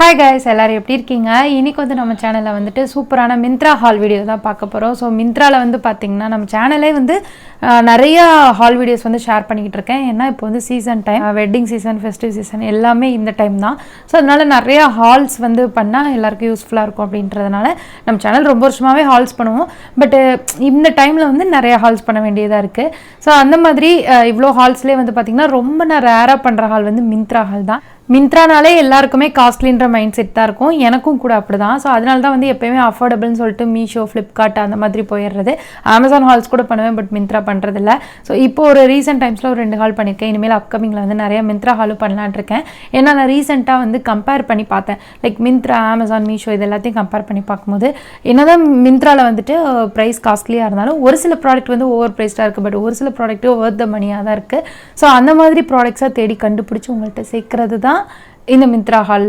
Hi guys, எல்லாரும் எப்படி இருக்கீங்க? இன்னைக்கு வந்து நம்ம சேனல்ல வந்துட்டு சூப்பரான மிந்த்ரா ஹால் வீடியோ தான் பார்க்க போறோம். ஸோ மிந்த்ரால வந்து பார்த்தீங்கன்னா நம்ம சேனலே வந்து நிறைய ஹால் வீடியோஸ் வந்து ஷேர் பண்ணிக்கிட்டு இருக்கேன். ஏன்னா இப்போ வந்து season time, wedding season, festive season எல்லாமே இந்த டைம் தான். ஸோ அதனால நிறைய ஹால்ஸ் வந்து பண்ணால் எல்லாருக்கும் யூஸ்ஃபுல்லாக இருக்கும் அப்படின்றதுனால நம்ம சேனல் ரொம்ப வருஷமாகவே ஹால்ஸ் பண்ணுவோம். பட் இந்த டைமில் வந்து நிறைய ஹால்ஸ் பண்ண வேண்டியதாக இருக்குது. ஸோ அந்த மாதிரி இவ்வளோ ஹால்ஸ்லேயே வந்து பார்த்திங்கன்னா ரொம்ப நான் ரேராக பண்ணுற ஹால் வந்து மிந்த்ரா ஹால் தான். மிந்த்ரானாலே எல்லாருக்குமே காஸ்ட்லின்ற மைண்ட் செட் தான் இருக்கும், எனக்கும் கூட அப்படி தான். ஸோ அதனால தான் வந்து எப்போயுமே அஃபோர்டபுள்னு சொல்லிட்டு மீஷோ, ஃப்ளிப்கார்ட் அந்த மாதிரி போயிடுறது. அமேசான் ஹால்ஸ் கூட பண்ணுவேன், பட் மிந்த்ரா பண்ணுறதில்ல. ஸோ இப்போ ஒரு ரீசெண்ட் டைம்ஸில் ஒரு 2 ஹால் பண்ணியிருக்கேன். இனிமேல் அப்கமிங்கில் வந்து நிறைய மிந்த்ரா ஹாலும் பண்ணலான் இருக்கேன். ஏன்னா நான் ரீசெண்டாக வந்து கம்பேர் பண்ணி பார்த்தேன், லைக் மிந்த்ரா, அமேசான், மீஷோ இது எல்லாத்தையும் கம்பேர் பண்ணி பார்க்கும்போது என்னதான் மிந்த்ராவில் வந்துட்டு ப்ரைஸ் காஸ்ட்லியாக இருந்தாலும் ஒரு சில ப்ராடக்ட் வந்து ஓவர் ப்ரைஸ்டாக இருக்குது, பட் ஒரு சில ப்ராடக்ட்டு ஒர்த் த மணியாக தான் இருக்குது. ஸோ அந்த மாதிரி ப்ராடக்ட்ஸாக தேடி கண்டுபிடிச்சி உங்கள்கிட்ட சேர்க்கறது தான் இந்த மிந்த்ரா ஹால்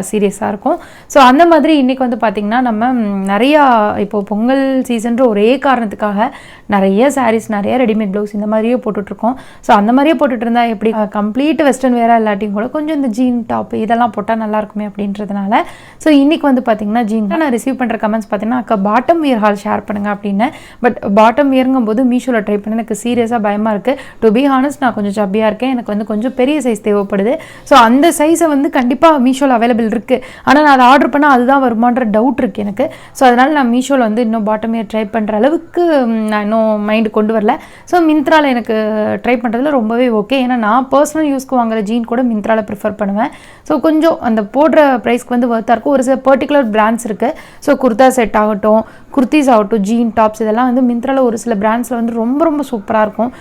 சீரியஸாக இருக்கும். ஸோ அந்த மாதிரி இன்றைக்கி வந்து பார்த்திங்கன்னா நம்ம நிறையா இப்போது பொங்கல் சீசன்ற ஒரே காரணத்துக்காக நிறைய சாரீஸ், நிறைய ரெடிமேட் ப்ளவுஸ் இந்த மாதிரியே போட்டுட்ருக்கோம். ஸோ அந்த மாதிரியே போட்டுட்டு இருந்தால் எப்படி கம்ப்ளீட் வெஸ்டர்ன் வேராக இல்லாட்டியும் கூட கொஞ்சம் இந்த ஜீன் டாப் இதெல்லாம் போட்டால் நல்லாயிருக்குமே அப்படின்றதுனால ஸோ இன்றைக்கி வந்து பார்த்திங்கன்னா ஜீன் நான் ரிசீவ் பண்ணுற கமெண்ட்ஸ் பார்த்தீங்கன்னா அக்கா பாட்டம் வியர் ஹால் ஷேர் பண்ணுங்கள் அப்படின்னு. பட் பாட்டம் வியருங்கும் போது மீஷோவில் ட்ரை பண்ண எனக்கு சீரியஸாக பயமாக இருக்குது. டு பி ஹானஸ்ட் நான் கொஞ்சம் சப்பியாக இருக்கேன், எனக்கு வந்து கொஞ்சம் பெரிய சைஸ் தேவைப்படுது. ஸோ அந்த சைஸை வந்து கண்டிப்பாக மீஷோவில் அவைலபிள் இருக்குது, ஆனால் நான் அதை ஆர்டர் பண்ணால் அதுதான் வருமான்ற டவுட் இருக்குது எனக்கு. ஸோ அதனால் நான் மீஷோவில் வந்து இன்னும் பாட்டம் வியர் ட்ரை பண்ணுற அளவுக்கு நான் இன்னும் மைண்டு கொண்டு வரல. ஸோ மிந்த்ராவில் எனக்கு ட்ரை பண்ணுறதுல ரொம்பவே ஓகே. ஏன்னா நான் பர்சனல் யூஸ்க்கு வாங்குற ஜீன் கூட மிந்த்ராவில் ப்ரிஃபர் பண்ணுவேன். ஸோ கொஞ்சம் அந்த போடுற ப்ரைஸ்க்கு வந்து ஒர்த்தாக இருக்கும். ஒரு சில பர்டிகுலர் பிராண்ட்ஸ் இருக்குது. ஸோ குர்தா செட் ஆகட்டும், குர்த்திஸ் ஆகட்டும், ஜீன் டாப்ஸ் இதெல்லாம் வந்து மிந்த்ராவில் ஒரு சில பிராண்ட்ஸில் வந்து ரொம்ப ரொம்ப சூப்பராக இருக்கும்.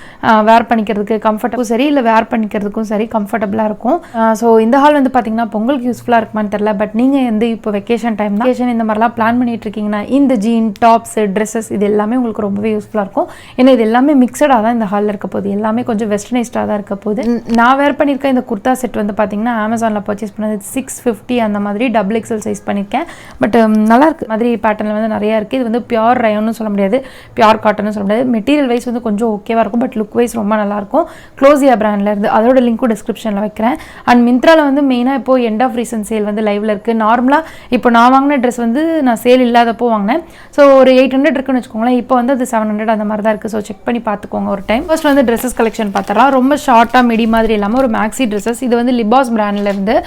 வேர் பண்ணிக்கிறதுக்கு கம்ஃபர்டபுள் சரி, இல்லை வேர் பண்ணிக்கிறதுக்கும் சரி கம்ஃபர்டபுளாக இருக்கும். ஸோ இந்த ஹால் வந்து பார்த்தீங்கன்னா பொங்கலுக்கு யூஸ்ஃபுல்லாக இருக்குமான்னு தெரியல. பட் நீங்கள் வந்து இப்போ வெக்கேஷன் டைம் தான், வெக்கேஷன் இந்த மாதிரிலாம் பிளான் பண்ணிட்டு இருக்கீங்கன்னா இந்த ஜீன் டாப்ஸ், ட்ரெஸ்ஸஸ் இது எல்லாமே உங்களுக்கு ரொம்பவே யூஸ்ஃபுல்லாக இருக்கும். ஏன்னா இது எல்லாமே மிக்சடாக தான் இந்த ஹாலில் இருக்க போகுது, எல்லாமே கொஞ்சம் வெஸ்டர்னைஸ்டாக தான் இருக்க போகுது. நான் வேர் பண்ணியிருக்க இந்த குர்தா செட் வந்து பார்த்தீங்கன்னா அமேசானில் பர்ச்சேஸ் பண்ணது 650 அந்த மாதிரி டபுள் எக்ஸல் சைஸ் பண்ணியிருக்கேன். பட் நல்லாயிருக்கு. மாதிரி பேட்டர்னில் வந்து நிறையா இருக்குது. இது வந்து பியூர் ரயோன்னு சொல்ல முடியாது, பியூர் காட்டன்னு சொல்ல முடியாது. மெட்டீரியல் வைஸ் வந்து கொஞ்சம் ஓகேவாக இருக்கும், பட் லுக் வைஸ் ரொம்ப நல்லாயிருக்கும். க்ளோசியா பிராண்டில் இருந்து அதோட லிங்க்கும் டிஸ்கிரிப்ஷனில் வைக்கிறேன். அண்ட் மிந்த்ராவில் வந்து மெயினாக இப்போது எண்ட் ஆஃப் ரீசன் சேல் வந்து லைவில் இருக்குது. நார்மலாக இப்போ நான் வாங்கின ட்ரெஸ் வந்து நான் சேல் இல்லாதப்போ வாங்கினேன். ஸோ ஒரு 800 இருக்குன்னு வச்சுக்கோங்களேன். இப்போ வந்து அது 700 அந்த மாதிரி தான் இருக்குது. ஸோ செக் பண்ணி பார்த்துக்கோங்க ஒரு டைம். ஃபர்ஸ்ட் வந்து ட்ரெஸ்ஸஸ் கலெக்ஷன் பார்த்துடலாம். ரொம்ப ஷார்ட்டாக மிடி மாதிரி இல்லாமல் ஒரு மேக்ஸி ட்ரெஸ்ஸஸ். இது வந்து லிபாஸ் பிராண்ட்லேருந்து,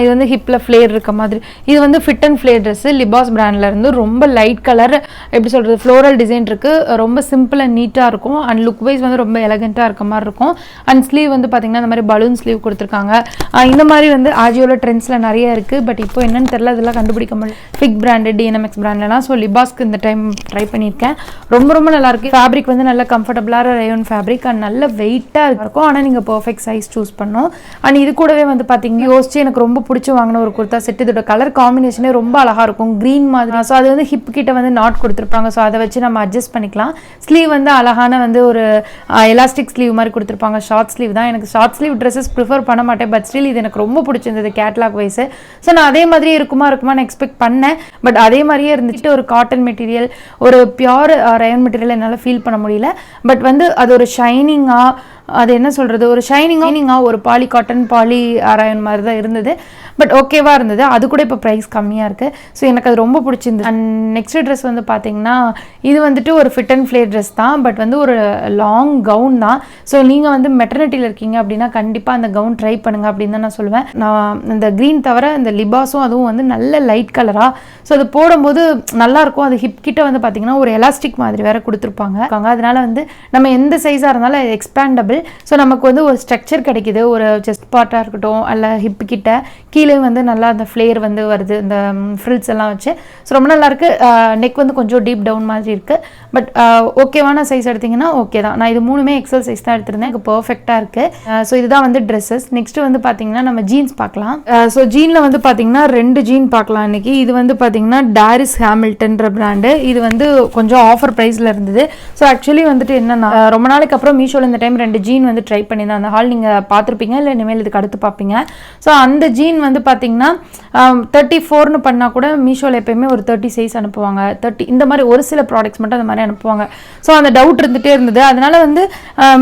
இது வந்து ஹிப்பில் ஃப்ளேர் இருக்க மாதிரி. இது வந்து ஃபிட் அண்ட் ஃப்ளேர் ட்ரெஸ்ஸு லிபாஸ் பிராண்ட்லேருந்து. ரொம்ப லைட் கலர், எப்படி சொல்கிறது, ஃப்ளோரல் டிசைன் இருக்குது. ரொம்ப சிம்பிள் அண்ட் நீட்டாக இருக்கும். அண்ட் லுக் வைஸ் வந்து ரொம்ப எலகெண்ட்டாக இருக்க மாதிரி இருக்கும். அண்ட் ஸ்லீவ் வந்து பார்த்திங்கன்னா இந்த மாதிரி பலூன் ஸ்லீவ் கொடுத்துருக்காங்க. இந்த மாதிரி வந்து ஆஜியோவில் ட்ரெண்ட்ஸில் நிறைய இருக்குது. பட் இப்போ என்னென்னு தெரியல, அதெல்லாம் கண்டுபிடிக்க முடியல. ஃபிக் பிராண்டு, டிஎன்எம்எக்ஸ் பிராண்ட்லாம். ஸோ லிபாஸ்க்கு இந்த டைம் ட்ரை பண்ணியிருக்கேன். ரொம்ப ரொம்ப நல்லாயிருக்கு. ஃபேப்ரிக் வந்து நல்ல கம்ஃபர்டபுளான ரயோன் ஃபேப்ரிக் அண்ட் நல்ல வெயிட்டாக இருக்கும். ஆனால் நீங்கள் பர்ஃபெக்ட் சைஸ் சூஸ் பண்ணணும். அண்ட் இது கூடவே வந்து பார்த்தீங்கன்னா யோசிச்சு எனக்கு ரொம்ப பிடிச்சி வாங்கின ஒரு குர்த்தா செட். இதோட கலர் காம்பினேஷனே ரொம்ப அழகாக இருக்கும், க்ரீன் மாதிரி. ஸோ அது வந்து ஹிப் கிட்ட வந்து நாட் கொடுத்துருப்பாங்க. ஸோ அதை வச்சு நம்ம அட்ஜஸ்ட் பண்ணிக்கலாம். ஸ்லீவ் வந்து அழகான வந்து ஒரு எலாஸ்டிக் ஸ்லீவ் மாதிரி கொடுத்துருப்பாங்க. ஷார்ட் ஸ்லீவ் தான். எனக்கு ஷார்ட் ஸ்லீவ் ட்ரெஸ்ஸஸ் ப்ரிஃபர் பண்ண மாட்டேன், பட் ஸ்டில் இது எனக்கு ரொம்ப பிடிச்சிருந்தது கேட்லாக் வைஸ். ஸோ நான் அதே மாதிரியே இருக்குமான்னு எக்ஸ்பெக்ட் பண்ணேன். பட் அதே மாதிரியே இருந்துட்டு ஒரு காட்டன் மெட்டீரியல், ஒரு பியூர் ரயன் மெட்டீரியல் என்னால் ஃபீல் பண்ண முடியல. பட் வந்து அது ஒரு ஷைனிங்காக, அது என்ன சொல்கிறது, ஒரு ஷைனிங்காக ஒரு பாலி காட்டன், பாலி ரயன் மாதிரி தான் இருந்தது. பட் ஓகேவாக இருந்தது. அது கூட இப்போ ப்ரைஸ் கம்மியாக இருக்குது. ஸோ எனக்கு அது ரொம்ப பிடிச்சிருந்தது. அண்ட் நெக்ஸ்ட் ட்ரெஸ் வந்து பார்த்தீங்கன்னா இது வந்துட்டு ஒரு ஃபிட் அண்ட் ஃப்ளேர் ட்ரெஸ் தான், பட் வந்து ஒரு லாங் கவுன் தான். ஸோ நீங்கள் வந்து மெட்டர்னிட்டியில் இருக்கீங்க அப்படின்னா கண்டிப்பாக அந்த கவுன் ட்ரை பண்ணுங்கள் அப்படின்னு தான் நான் சொல்லுவேன். நான் இந்த க்ரீன் தவிர இந்த லிபாஸும் அதுவும் வந்து நல்ல லைட் கலராக. ஸோ அது போடும்போது நல்லாயிருக்கும். அது ஹிப் கிட்ட வந்து பார்த்தீங்கன்னா ஒரு எலாஸ்டிக் மாதிரி வேறு கொடுத்துருப்பாங்க. அதனால வந்து நம்ம எந்த சைஸாக இருந்தாலும் எக்ஸ்பேண்டபிள். ஸோ நமக்கு வந்து ஒரு ஸ்ட்ரக்சர் கிடைக்கிது. ஒரு செஸ்ட் பார்ட்டாக இருக்கட்டும், அல்ல ஹிப் கிட்ட கீழே வந்து நல்லா அந்த ஃப்ளேர் வந்து வருது, இந்த ஃப்ரில்ஸ் எல்லாம் வச்சு. ஸோ ரொம்ப நல்லாயிருக்கு. நெக் வந்து கொஞ்சம் டீப் டவுன் மாதிரி இருக்குது. பட் ஓகேவான சைஸ் எடுத்திங்கன்னா ஓகே தான். நான் இது 3மே எக்ஸல் சைஸ் தான் எடுத்திருந்தேன். எனக்கு பர்ஃபெக்டாக இருக்குது. ஸோ இதுதான் வந்து ட்ரெஸ்ஸஸ். நெக்ஸ்ட்டு வந்து பார்த்தீங்கன்னா நம்ம ஜீன்ஸ் பார்க்கலாம். ஸோ ஜீனில் வந்து பார்த்தீங்கன்னா 2 ஜீன் பார்க்கலாம் இன்றைக்கி. இது வந்து பார்த்தீங்கன்னா டாரிஸ் ஹாமில்டன்ற பிராண்டு. இது வந்து கொஞ்சம் ஆஃபர் ப்ரைஸில் இருந்தது. ஸோ ஆக்சுவலி வந்துட்டு என்னென்னா ரொம்ப நாளைக்கு அப்புறம் மீஷோவில் இந்த டைம் 2 ஜீன் வந்து ட்ரை பண்ணியிருந்தேன். அந்த ஹால் நீங்கள் பார்த்துருப்பீங்க, இல்லை இனிமேல் இதுக்கு அடுத்து பார்ப்பீங்க. ஸோ அந்த ஜீன் வந்து பார்த்தீங்கன்னா 34ன்னு பண்ணால் கூட மீஷோவில் எப்போயுமே ஒரு 30 சைஸ் அனுப்புவாங்க. 30 இந்த மாதிரி ஒரு சில ப்ராடக்ட்ஸ் மட்டும் அந்த மாதிரி அனுப்புவாங்க. ஸோ அந்த டவுட் இருந்துகிட்டே இருந்தது. அதனால வந்து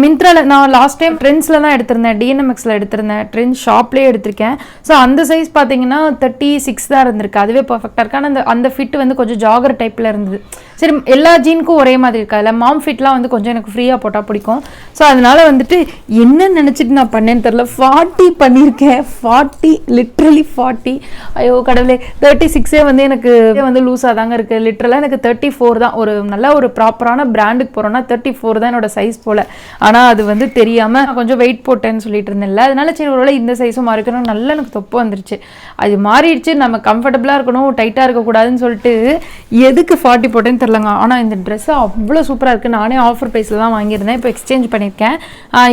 மிந்த்ராவில் நான் லாஸ்ட் டைம் ட்ரெண்ட்ஸில் தான் எடுத்திருந்தேன், டிஎன்எம்எக்ஸில் எடுத்திருந்தேன், ட்ரெண்ட்ஸ் ஷாப்லேயே எடுத்திருக்கேன். ஸோ அந்த சைஸ் பார்த்தீங்கன்னா 36 தான் இருந்திருக்கு. அதுவே பர்ஃபெக்டாக இருக்கு. ஆனால் அந்த ஃபிட் வந்து கொஞ்சம் ஜாகர் டைப்பில் இருந்தது. சரி, எல்லா ஜீனுக்கும் ஒரே மாதிரி இருக்கா இல்லை, மாம் ஃபிட்லாம் வந்து கொஞ்சம் எனக்கு ஃப்ரீயாக போட்டால் பிடிக்கும். ஸோ அதனால வந்துட்டு என்ன நினச்சிட்டு நான் பண்ணேன்னு தெரில, 40 பண்ணியிருக்கேன். 40 லிட்ரலி 40. ஐயோ கடவுளே, 36 வந்து எனக்கு வந்து லூஸாக தாங்க இருக்குது. லிட்ரலாக எனக்கு 34 தான். ஒரு நல்ல ஒரு ப்ராப்பரான பிராண்டுக்கு போகிறோன்னா 34 தான் என்னோட சைஸ் போல். ஆனால் அது வந்து தெரியாமல் கொஞ்சம் வெயிட் போட்டேன்னு சொல்லிட்டு இருந்தேன்ல, அதனால சரி ஒருவேளை இந்த சைஸும் மாறிக்கணும். நல்லா எனக்கு தொப்பு வந்துருச்சு. அது மாறிடுச்சு. நம்ம கம்ஃபர்டபுளாக இருக்கணும், டைட்டாக இருக்கக்கூடாதுன்னு சொல்லிட்டு எதுக்கு 40 போட்டேன்னு தெரிலங்க. ஆனால் இந்த ட்ரெஸ்ஸு அவ்வளோ சூப்பராக இருக்குது. நானே ஆஃபர் ப்ரைஸில் தான் வாங்கியிருந்தேன். இப்போ எக்ஸ்சேஞ்ச் பண்ணியிருக்கேன்.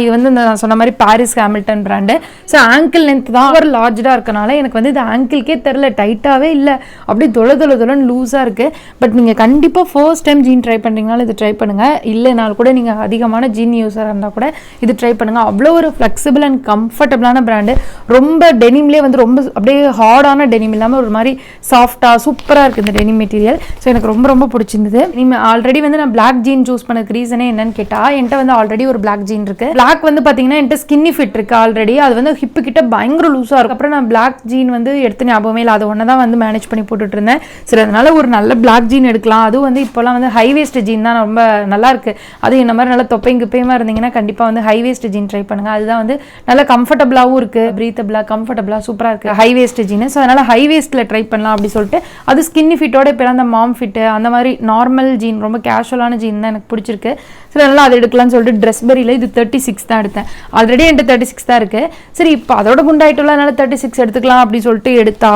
இது வந்து நான் சொன்ன மாதிரி Paris Hamilton brand. So angle length தான் ஒரு லார்ஜாக இருக்கனால எனக்கு வந்து இது ஆங்கிள்கே தெரில, டைட்டாகவே இல்லை, அப்படியே தொலைன்னு லூஸாக இருக்குது. பட் நீங்கள் கண்டிப்பாக ஃபர்ஸ்ட் டைம் ஜீன் ட்ரை பண்ணுறீங்கனாலும் இது ட்ரை பண்ணுங்கள். இல்லைனாலும் கூட நீங்கள் அதிகமான ஜீன் யூஸராக இருந்தால் கூட இது ட்ரை பண்ணுங்கள். அவ்வளோ ஒரு ஃப்ளெக்சிபிள் அண்ட் கம்ஃபர்டபுளான பிராண்டு. ரொம்ப டெனிம்லேயே வந்து ரொம்ப அப்படியே ஹார்டான டெனிம் இல்லாமல் ஒரு மாதிரி சாஃப்டாக சூப்பராக இருக்குது இந்த டெனிம் மெட்டீரியல். ஸோ எனக்கு ரொம்ப பிடிச்சிருந்தது. நீங்கள் ஆல்ரெடி வந்து நான் பிளாக் ஜீன் சூஸ் பண்ணதுக்கு ரீசனே என்னன்னு கேட்டால், என்கிட்ட வந்து ஆல்ரெடி ஒரு பிளாக் ஜீன் இருக்குது. பிளாக் வந்து பார்த்தீங்கன்னா என்கிட்ட ஸ்கின்னி ஃபிட் இருக்குது ஆல்ரெடி. அது வந்து ஹிப்பு கிட்ட பயங்கர லூஸாக இருக்கும். அப்புறம் நான் பிளாக் ஜீன் வந்து எடுத்து ஞாபகமே இல்லை, அது ஒன்று தான் வந்து மேனேஜ் பண்ணி போட்டுட்டு இருந்தேன். சரி, அதனால ஒரு நல்ல பிளாக் ஜீன் எடுக்கலாம். அதுவும் வந்து இப்போலாம் வந்து ஹை வேஸ்ட் ஜீன் தான் ரொம்ப நல்லா இருக்குது. அது இந்த மாதிரி நல்லா தொப்பையுமா இருந்தீங்கன்னா கண்டிப்பாக வந்து ஹை வேஸ்ட் ஜீன் ட்ரை பண்ணுங்க. அதுதான் வந்து நல்லா கம்ஃபர்டபுளாகவும் இருக்குது, ப்ரீத்தபிளாக கம்ஃபர்டபுளாக சூப்பராக இருக்குது ஹை வேஸ்ட் ஜீன். ஸோ அதனால் ஹை வேஸ்ட்டில் ட்ரை பண்ணலாம் அப்படி சொல்லிட்டு அது ஸ்கின்னி ஃபிட்டோட இப்போ அந்த மாம் ஃபிட்டு அந்த மாதிரி நார்மல் ஜீன் ரொம்ப கேஷுவலான ஜீன் தான் எனக்கு பிடிச்சிருக்கு. சரி, அதனால் அதை எடுக்கலாம்னு சொல்லிட்டு ட்ரெஸ்பெரியில் இது 36 தான் எடுத்தேன். ஆல்ரெடி என்கிட்ட 36 தான் இருக்குது. சரி, இப்போ அதோட குண்டாயிட்டோம்ல, அதனால் 36 எடுத்துக்கலாம் அப்படி சொல்லிட்டு எடுத்தா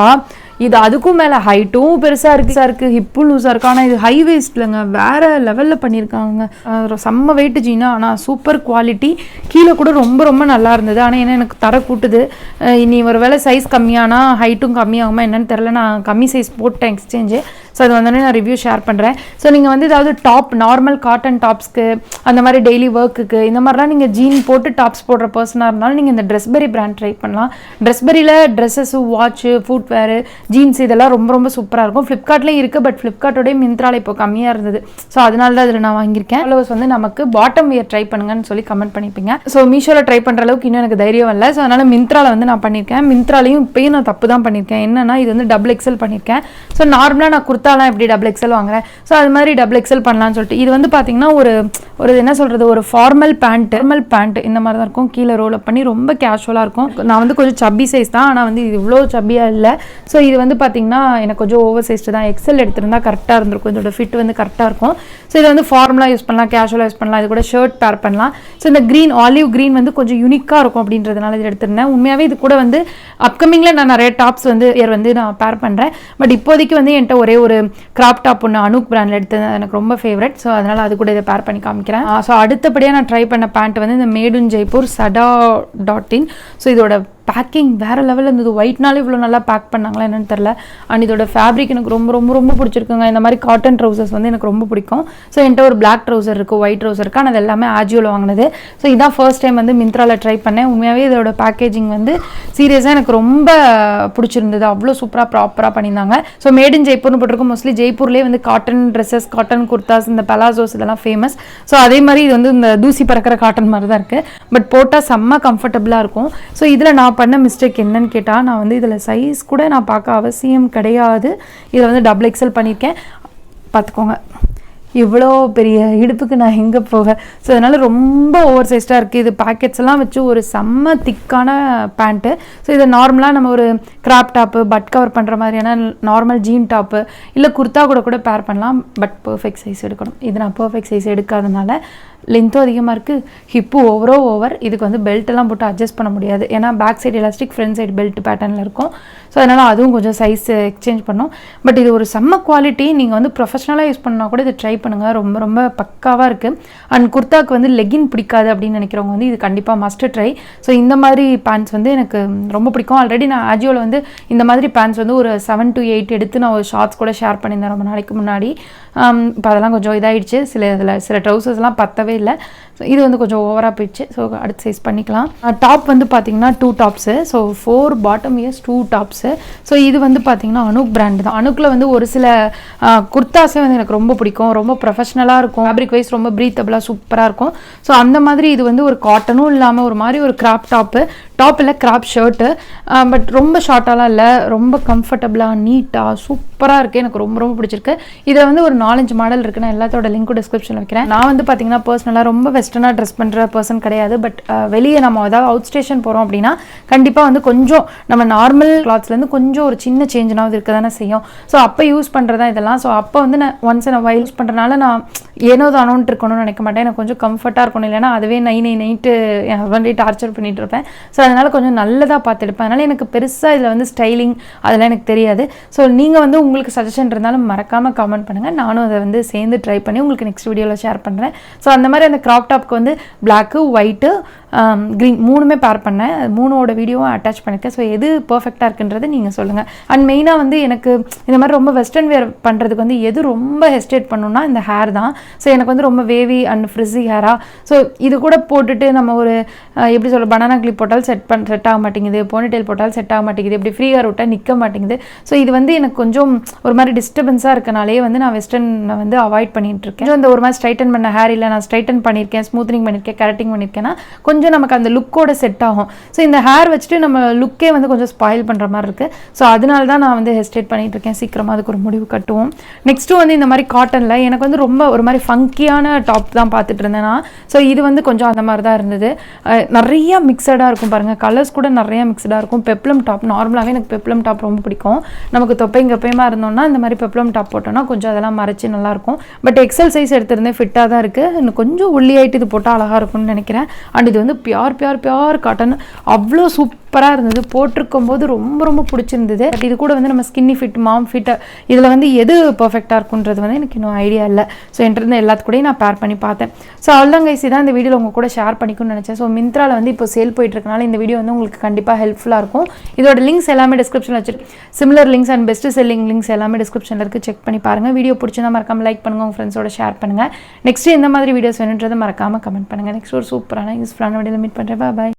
இது அதுக்கும் மேலே ஹைட்டும் பெருசாக இருக்குது, ஹிப்பும் லூஸாக இருக்குது. ஆனால் இது ஹை வேஸ்ட்லங்க, வேறு லெவலில் பண்ணியிருக்காங்க. செம்ம வெயிட் ஜீனா, ஆனால் சூப்பர் குவாலிட்டி. கீழே கூட ரொம்ப நல்லா இருந்தது. ஆனால் என்ன எனக்கு தர கூட்டுது. இனி ஒரு வேளை சைஸ் கம்மியானா ஹைட்டும் கம்மியாகுமா என்னன்னு தெரில. நான் கம்மி சைஸ் போட்டேன் எக்ஸ்சேஞ்சு. ஸோ அது வந்தோடனே நான் ரிவ்யூ ஷேர் பண்ணுறேன். ஸோ நீங்கள் வந்து ஏதாவது டாப் நார்மல் காட்டன் டாப்ஸ்க்கு அந்த மாதிரி டெய்லி ஒர்க்குக்கு இந்த மாதிரிலாம் நீங்கள் ஜீன் போட்டு டாப்ஸ் போடுற பர்சனாக இருந்தாலும் நீங்கள் இந்த ட்ரெஸ்பெரி பிராண்ட் ட்ரை பண்ணலாம். ட்ரெஸ்பெரியில் ட்ரெஸ்ஸஸு, வாட்சு, ஃபுட்வேரு, ஜீன்ஸ் இதெல்லாம் ரொம்ப சூப்பராக இருக்கும். ஃப்ளிப்கார்ட்லேயும் இருக்குது. பட் ஃப்ளிப்கார்ட்டோடைய மிந்த்ராவில் இப்போ கம்மியாக இருந்தது. ஸோ அதனால தான் அதில் நான் வாங்கியிருக்கேன். ஃபாலோவர்ஸ் வந்து நமக்கு பாட்டம் வியர் ட்ரை பண்ணுங்கன்னு சொல்லி கமெண்ட் பண்ணிப்பீங்க. ஸோ மீஷோவில் ட்ரை பண்ணுற அளவுக்கு இன்னும் எனக்கு தைரியம் இல்லை. ஸோ அதனால் மிந்த்ராவில் வந்து நான் பண்ணியிருக்கேன். மிந்த்ராலையும் இப்போயும் நான் தப்பு தான் பண்ணியிருக்கேன். என்னன்னா இது வந்து டபுள் எக்ஸல் பண்ணியிருக்கேன். ஸோ நார்மலாக நான் குர்த்தாலாம் எப்படி டபுள் எக்ஸல் வாங்குறேன், ஸோ அது மாதிரி டபுள் எக்ஸல் பண்ணலான்னு சொல்லிட்டு இது வந்து பார்த்தீங்கன்னா ஒரு என்ன சொல்கிறது, ஒரு ஃபார்மல் பேண்ட் இந்த மாதிரி தான் இருக்கும். கீழே ரோல் அப் பண்ணி ரொம்ப கேஷுவலாக இருக்கும். நான் வந்து கொஞ்சம் சப்பி சைஸ் தான், ஆனால் வந்து இது இவ்வளோ சப்பியாக இல்லை. ஸோ இது வந்து பார்த்தீங்கன்னா எனக்கு கொஞ்சம் ஓவர் சைஸ்டு தான். எக்ஸல் எடுத்திருந்தா கரெக்டாக இருந்திருக்கும். இதோட ஃபிட் வந்து கரெக்டாக இருக்கும். ஸோ இதை வந்து ஃபார்மலாக யூஸ் பண்ணலாம், கேஷுவலாக யூஸ் பண்ணலாம். இது கூட ஷர்ட் பேர் பண்ணலாம். ஸோ இந்த க்ரீன், ஆலிவ் க்ரீன் வந்து கொஞ்சம் யூனிக்காக இருக்கும் அப்படின்றதுனால இது எடுத்திருந்தேன். உண்மையாகவே இது கூட வந்து அப்கமிங்கில் நான் நிறைய டாப்ஸ் வந்து நான் பேர் பண்ணுறேன். பட் இப்போதைக்கு வந்து என்கிட்ட ஒரே ஒரு கிராப் டாப் ஒன்று அனுக் பிராண்டில் எடுத்தது எனக்கு ரொம்ப ஃபேவரட். ஸோ அதனால் அது கூட இதை பேர் பண்ணி காமிக்கிறேன். ஸோ அடுத்தபடியாக நான் ட்ரை பண்ண பேண்ட் வந்து இந்த made in Jaipur sada.in. So இதோட பேக்கிங் வேறு லெவலில் இருந்தது. ஒயிட்னாலே இவ்வளோ நல்லா பேக் பண்ணாங்களா என்னன்னு தெரில. அண்ட் இதோட ஃபேப்ரிக் எனக்கு ரொம்ப பிடிச்சிருக்குங்க. இந்த மாதிரி காட்டன் ட்ரௌசர்ஸ் வந்து எனக்கு ரொம்ப பிடிக்கும். ஸோ என்கிட்ட ஒரு பிளாக் ட்ரௌசர் இருக்குது, ஒயிட் ட்ரௌசர் இருக்குது. ஆனால் அது எல்லாமே ஆஜியோவில் வாங்கினது. ஸோ இதான் ஃபர்ஸ்ட் டைம் வந்து மிந்த்ராவில் ட்ரை பண்ணேன். உண்மையாகவே இதோட பேக்கேஜிங் வந்து சீரியஸாக எனக்கு ரொம்ப பிடிச்சிருந்தது. அவ்வளோ சூப்பராக ப்ராப்பராக பண்ணியிருந்தாங்க. ஸோ மேட் இன் ஜெய்ப்பூர்னு போட்டிருக்கோம். மோஸ்ட்லி ஜெய்ப்பூர்லேயே வந்து காட்டன் ட்ரெஸ்ஸஸ், காட்டன் குர்தாஸ், இந்த பலாசோஸ் இதெல்லாம் ஃபேமஸ். ஸோ அதே மாதிரி இது வந்து இந்த தூசி பறக்கிற காட்டன் மாதிரி தான் இருக்குது. பட் போட்டால் செம்ம கம்ஃபர்டபுளாக இருக்கும். ஸோ இதில் நான் பண்ண மிஸ்டேக் என்னன்னு கேட்டால், நான் வந்து இதில் சைஸ் கூட நான் பார்க்க அவசியம் கிடையாது. இதில் வந்து டபுள் எக்ஸல் பண்ணியிருக்கேன். பார்த்துக்கோங்க, இவ்வளோ பெரிய இடுப்புக்கு நான் எங்கே போக. ஸோ அதனால் ரொம்ப ஓவர் சைஸ்டாக இருக்குது. இது பாக்கெட்ஸ் எல்லாம் வச்சு ஒரு செம்ம திக்கான பேண்ட்டு. ஸோ இதை நார்மலாக நம்ம ஒரு கிராப் டாப்பு, பட் கவர் பண்ணுற மாதிரியான நார்மல் ஜீன் டாப்பு இல்லை குர்த்தா கூட பேர் பண்ணலாம். பட் பர்ஃபெக்ட் சைஸ் எடுக்கணும். இது நான் பர்ஃபெக்ட் சைஸ் எடுக்காதனால லென்த்தும் அதிகமாக இருக்குது, ஹிப்பு ஓவர். இதுக்கு வந்து பெல்ட்டெல்லாம் போட்டு அட்ஜஸ்ட் பண்ண முடியாது. ஏன்னா back side elastic, front side belt பேட்டர்னில் இருக்கும். ஸோ அதனால் அதுவும் கொஞ்சம் சைஸ் எக்ஸ்சேஞ்ச் பண்ணோம். பட் இது ஒரு செம்ம குவாலிட்டி. நீங்கள் வந்து ப்ரொஃபஷனலாக யூஸ் பண்ணால் கூட இது ட்ரை பண்ணுங்கள். ரொம்ப பக்காவாக இருக்குது. அண்ட் குர்த்தாக்கு வந்து லெகின் பிடிக்காது அப்படின்னு நினைக்கிறவங்க வந்து இது கண்டிப்பாக மஸ்ட் ட்ரை. ஸோ இந்த மாதிரி பேண்ட்ஸ் வந்து எனக்கு ரொம்ப பிடிக்கும். ஆல்ரெடி நான் ஆஜியோவில் வந்து இந்த மாதிரி பேண்ட்ஸ் வந்து ஒரு 7 to 8 எடுத்து நான் ஒரு ஷார்ட்ஸ் கூட ஷேர் பண்ணியிருந்தேன் ரொம்ப நாளைக்கு முன்னாடி. இப்போ அதெல்லாம் கொஞ்சம் இதாகிடுச்சு. சில ட்ரௌசர்ஸ்லாம் பத்தவே இல்லை. ஸோ இது வந்து கொஞ்சம் ஓவராக போயிடுச்சு. ஸோ அடுத்த சைஸ் பண்ணிக்கலாம். டாப் வந்து பார்த்தீங்கன்னா 2 tops. So 4 bottom years 2 tops. So இது வந்து பார்த்தீங்கன்னா அனுக் பிராண்டு தான். அனுக்கில் வந்து ஒரு சில குர்தாஸே வந்து எனக்கு ரொம்ப பிடிக்கும். ரொம்ப ப்ரொஃபஷ்னலாக இருக்கும். ஃபேப்ரிக் வைஸ் ரொம்ப ப்ரீத்தபிளாக சூப்பராக இருக்கும். ஸோ அந்த மாதிரி இது வந்து ஒரு காட்டனும் இல்லாமல் ஒரு மாதிரி ஒரு கிராப் டாப் இல்லை கிராப் ஷர்ட்டு. பட் ரொம்ப ஷார்ட்டாலாம் இல்லை, ரொம்ப கம்ஃபர்டபுளாக நீட்டாக சூப்பராக இருக்குது. எனக்கு ரொம்ப ரொம்ப பிடிச்சிருக்கு. இதில் வந்து ஒரு 4-5 மாடல் இருக்குது. நான் எல்லாத்தோட லிங்க்கும் டிஸ்கிரிப்ஷனில் வைக்கிறேன். நான் வந்து பார்த்தீங்கன்னா பர்சனலாக ரொம்ப வெஸ்டர்னாக ட்ரெஸ் பண்ணுற பர்சன் கிடையாது. பட் வெளியே நம்ம ஏதாவது அவுட் ஸ்டேஷன் போகிறோம் அப்படின்னா கண்டிப்பாக வந்து கொஞ்சம் நம்ம நார்மல் கிளாத்ஸ்லேருந்து கொஞ்சம் ஒரு சின்ன சேஞ்ச்னாவது இருக்க தானே செய்யும். ஸோ அப்போ யூஸ் பண்ணுறதா இதெல்லாம். ஸோ அப்போ வந்து நான் ஒன்ஸ் இன் யூஸ் பண்ணுறதுனால நான் ஏனோ தானோன்ட்டு இருக்கணும்னு நினைக்க மாட்டேன். எனக்கு கொஞ்சம் கம்ஃபர்ட்டாக இருக்கணும். இல்லைன்னா அதுவே நைட்டு என் ஹஸ்பண்டே டார்ச்சர் பண்ணிட்டு இருப்பேன். ஸோ அதனால் கொஞ்சம் நல்லதாக பார்த்து எடுப்பேன். அதனால் எனக்கு பெருசாக இதில் வந்து ஸ்டைலிங் அதெல்லாம் எனக்கு தெரியாது. ஸோ நீங்கள் வந்து உங்களுக்கு சஜஷன் இருந்தாலும் மறக்காமல் கமெண்ட் பண்ணுங்கள். நானும் அதை வந்து சேர்ந்து ட்ரை பண்ணி உங்களுக்கு நெக்ஸ்ட் வீடியோவில் ஷேர் பண்ணுறேன். ஸோ அந்த மாதிரி அந்த க்ராப் டாப்க்கு வந்து பிளாக்கு, ஒயிட்டு, க்ரீன் 3மே பேர் பண்ணேன். 3ஓட வீடியோவும் அட்டாச் பண்ணியிருக்கேன். ஸோ எது பர்ஃபெக்டாக இருக்குன்றது நீங்கள் சொல்லுங்கள். அண்ட் மெயினாக வந்து எனக்கு இந்த மாதிரி ரொம்ப வெஸ்டர்ன் வேர் பண்ணுறதுக்கு வந்து எது ரொம்ப ஹெஸ்டேட் பண்ணணும்னா இந்த ஹேர் தான். ஸோ எனக்கு வந்து ரொம்ப வேவி அண்ட் ஃப்ரிஸி ஹேராக. ஸோ இது கூட போட்டுட்டு நம்ம ஒரு எப்படி சொல்ல பனானா கிளிப் போட்டாலும் செட் ஆக மாட்டேங்குது, போனிடெயில் போட்டாலும் செட் ஆக மாட்டேங்குது, இப்படி ஃப்ரீ ஹேர் விட்டால் நிற்க மாட்டேங்குது. ஸோ இது வந்து எனக்கு கொஞ்சம் ஒரு மாதிரி டிஸ்டர்பன்ஸாக இருக்கனாலே வந்து நான் வெஸ்டர்னை வந்து அவாய்ட் பண்ணிட்டு இருக்கேன். இந்த ஒரு மாதிரி ஸ்ட்ரைட்டன் பண்ண ஹேர் இல்லை, நான் ஸ்ட்ரைட்டன் பண்ணியிருக்கேன், ஸ்மூத்னிங் பண்ணியிருக்கேன், கரெக்டிங் பண்ணியிருக்கேன்னா கொஞ்சம் நமக்கு அந்த லுக்கோட செட் ஆகும். ஸோ இந்த ஹேர் வச்சுட்டு நம்ம லுக்கே வந்து கொஞ்சம் ஸ்பாயில் பண்ணுற மாதிரி இருக்குது. ஸோ அதனால தான் நான் வந்து ஹெஸ்டேட் பண்ணிட்டு இருக்கேன். சீக்கிரமாக அதுக்கு ஒரு முடிவு கட்டுவோம். நெக்ஸ்ட்டு வந்து இந்த மாதிரி காட்டனில் எனக்கு வந்து ரொம்ப ஒரு மாதிரி ஃபங்கியான டாப் தான் பார்த்துட்டு இருந்தேன்னா. ஸோ இது வந்து கொஞ்சம் அந்த மாதிரி தான் இருந்தது. நிறையா மிக்சடாக இருக்கும் பாருங்கள், கலர்ஸ் கூட நிறையா மிக்சடாக இருக்கும். பெப்ளம் டாப் நார்மலாகவே எனக்கு பெப்ளம் டாப் ரொம்ப பிடிக்கும். நமக்கு தொப்பைங்கப்பையுமா இருந்தோம்னா இந்த மாதிரி பெப்ளம் டாப் போட்டோம்னா கொஞ்சம் அதெல்லாம் மறைச்சி நல்லாயிருக்கும். பட் எக்ஸல் சைஸ் எடுத்திருந்தேன், ஃபிட்டாக தான் இருக்குது. இன்னும் கொஞ்சம் ஒல்லி ஆகிட்டு இது போட்டால் அழகாக இருக்கும்னு நினைக்கிறேன். அண்ட் இது வந்து பியூர் காட்டன், அவ்வளோ சூப்பராக இருந்தது. போட்டிருக்கும் போது ரொம்ப ரொம்ப பிடிச்சிருந்தது. பட் இது கூட வந்து நம்ம ஸ்கின்னி ஃபிட், மாம் ஃபிட், இதில் வந்து எது பர்ஃபெக்டாக இருக்குன்றது வந்து எனக்கு இன்னும் ஐடியா இல்லை. ஸோ என்கிட்ட எல்லாத்து கூடயும் நான் பேர் பண்ணி பார்த்தேன். ஸோ அவ்வளோதான் கைஸ், தான் இந்த வீடியோவில் உங்கள் கூட ஷேர் பண்ணிக்கணும்னு நினச்சேன். ஸோ மிந்த்ராவில் வந்து இப்போ சேல் போயிட்டுருக்கனால இந்த வீடியோ வந்து உங்களுக்கு கண்டிப்பாக ஹெல்ப்ஃபுல்லாக இருக்கும். இதோட லிங்க்ஸ் எல்லாமே டிஸ்கிரிப்ஷனில் வச்சுருக்கு. Similar links and best selling links எல்லாமே டிஸ்கிரிப்ஷனில் இருக்குது. செக் பண்ணி பாருங்கள். வீடியோ பிடிச்சிருந்தா மறக்காமல் லைக் பண்ணுங்கள், உங்கள் ஃப்ரெண்ட்ஸோட ஷேர் பண்ணுங்கள். நெக்ஸ்ட்டு எந்த மாதிரி வீடியோஸ் வேணுன்றதை மறக்காமல் கமெண்ட் பண்ணுங்கள். நெக்ஸ்ட் ஒரு சூப்பரான யூஸ்ஃபுல்லான வீடியோவில் மீட் பண்ணுறேன். பாய்.